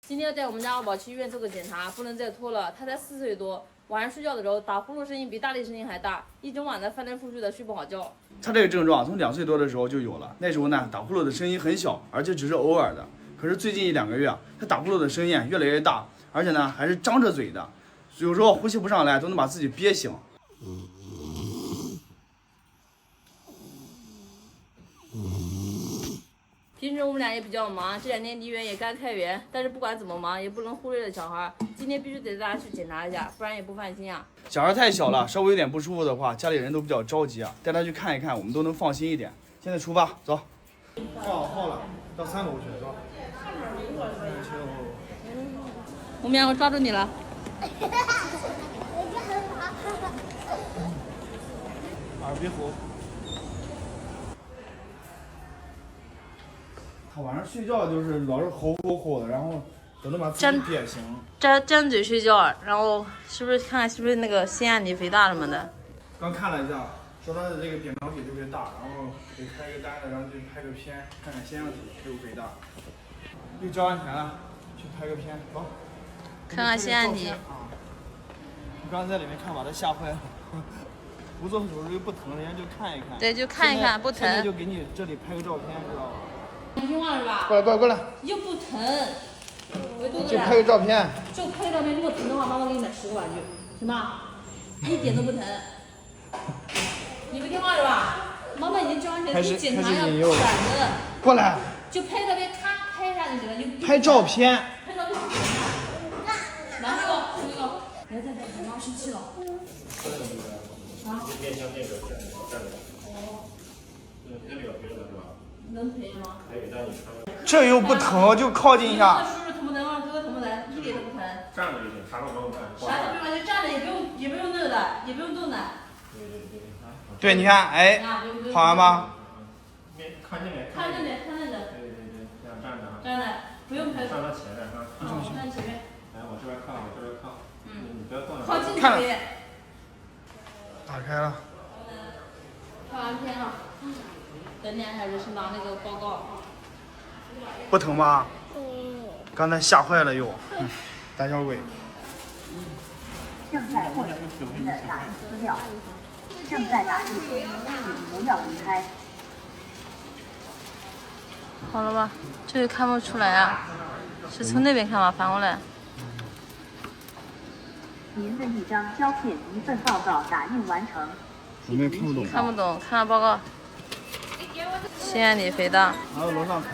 今天带我们家二宝去医院做个检查，不能再拖了。他才4岁多，晚上睡觉的时候打呼噜声音比大力声音还大，一整晚的翻来覆去的睡不好觉。他这个症状从2岁多的时候就有了，那时候呢打呼噜的声音很小，而且只是偶尔的。可是最近1-2个月，他打呼噜的声音越来越大，而且呢还是张着嘴的，有时候呼吸不上来都能把自己憋醒。平时我们俩也比较忙，这2年离园也刚开园，但是不管怎么忙，也不能忽略了小孩。今天必须得带他去检查一下，不然也不放心啊。小孩太小了，稍微有点不舒服的话，家里人都比较着急啊，带他去看一看，我们都能放心一点。现在出发，走。好了，到3楼去，走。我们2个抓住你了。耳鼻喉。他晚上睡觉就是老是吼的，然后都能把自己憋醒。张嘴睡觉，然后是不是看看是不是那个腺样体肥大什么的？刚看了一下，说他的这个扁桃体特别大，然后给开一个单子，然后就拍个片，看看腺样体是不是肥大。又交完钱了，去拍个片，走。看看腺样体。你刚才在里面看把他吓坏了。不做手术又不疼，人家就看一看。对，就看一看，不疼。现在就给你这里拍个照片，知道吧？你听话是吧？过来。又不疼，就拍个照片。就拍个照片，如果疼的话，妈妈给你买10个玩具，行吧？一点都不疼。你不听话是吧？妈妈已经交完钱，你检查要转的。过来。就拍照片，咔拍一下就行了，就拍照片。拍照片就行了。然后那个，别再妈妈生气了。啊？面向那个站着。哦。那里有别的是吧？能赔吗？这又不疼，就靠近一下。叔叔疼不疼啊？哥哥疼不疼？一点都不疼。站着就行，啥都不用干。啥都不用，就站着也不用那个的，也不用动的。对，你看，哎，好玩吧？看这边。看那边，看那个。对，这样站着。站着，不用拍。站到前面啊。站前面。来，往这边靠，往这边靠。你不要动。靠近这边。打开了。拍完片了。等2小时是拿那个报告。不疼吧？刚才吓坏了又，胆小鬼。正在获取您的答疑资料，正在答疑中，请不要离开。好了吧？这个看不出来啊，是从那边看吧？反过来。您的一张胶片一份报告打印完成。我们也看不懂。看不懂，看看报告。腺样体肥大。然后楼上看。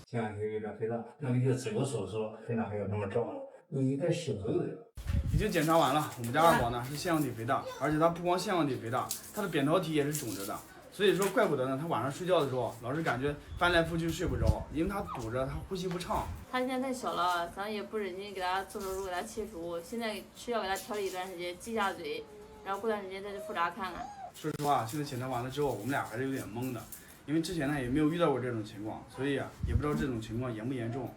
腺样体有点肥大，那你就做个手术，现在还有那么重，你应该手术的。已经检查完了，我们家二宝呢是腺样体肥大，而且他不光腺样体肥大，他的扁桃体也是肿着的。所以说，怪不得呢，他晚上睡觉的时候老是感觉翻来覆去睡不着，因为他堵着，他呼吸不畅。他现在太小了，咱也不忍心给他做手术，给他切除。现在吃药给他调理一段时间，记下嘴，然后过段时间再去复查看看。说实话，现在检查完了之后，我们俩还是有点懵的，因为之前呢也没有遇到过这种情况，所以也不知道这种情况严不严重。